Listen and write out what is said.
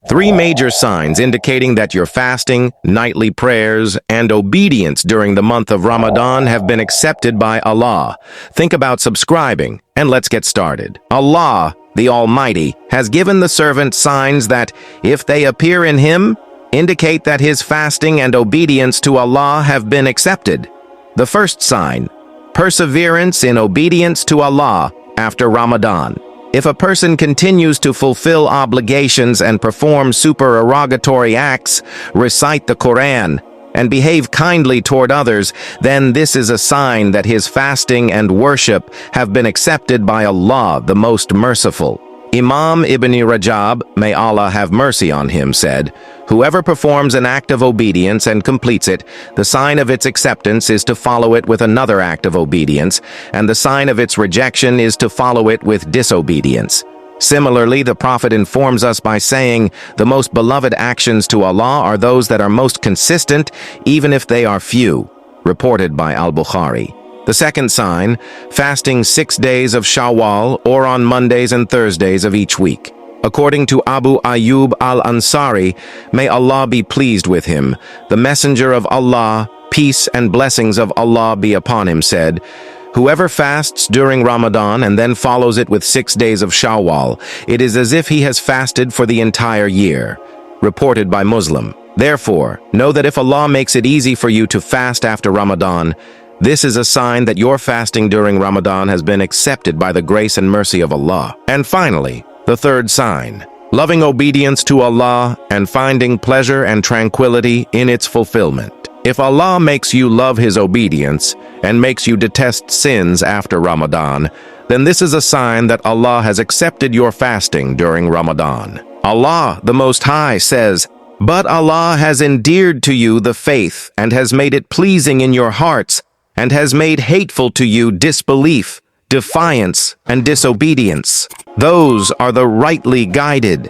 Three major signs indicating that your fasting, nightly prayers, and obedience during the month of Ramadan have been accepted by Allah. Think about subscribing, and let's get started. Allah, the Almighty, has given the servant signs that, if they appear in him, indicate that his fasting and obedience to Allah have been accepted. The first sign: perseverance in obedience to Allah after Ramadan. If a person continues to fulfill obligations and perform supererogatory acts, recite the Quran, and behave kindly toward others, then this is a sign that his fasting and worship have been accepted by Allah, the Most Merciful. Imam Ibn Rajab, may Allah have mercy on him, said, "Whoever performs an act of obedience and completes it, the sign of its acceptance is to follow it with another act of obedience, and the sign of its rejection is to follow it with disobedience." Similarly, the Prophet informs us by saying, "The most beloved actions to Allah are those that are most consistent, even if they are few," reported by al-Bukhari. The second sign: fasting 6 days of Shawwal or on Mondays and Thursdays of each week. According to Abu Ayyub al-Ansari, may Allah be pleased with him, the Messenger of Allah, peace and blessings of Allah be upon him, said, "Whoever fasts during Ramadan and then follows it with 6 days of Shawwal, it is as if he has fasted for the entire year." Reported by Muslim. Therefore, know that if Allah makes it easy for you to fast after Ramadan, this is a sign that your fasting during Ramadan has been accepted by the grace and mercy of Allah. And finally, the third sign: loving obedience to Allah and finding pleasure and tranquility in its fulfillment. If Allah makes you love His obedience and makes you detest sins after Ramadan, then this is a sign that Allah has accepted your fasting during Ramadan. Allah, the Most High, says, "But Allah has endeared to you the faith and has made it pleasing in your hearts, and has made hateful to you disbelief, defiance, and disobedience. Those are the rightly guided."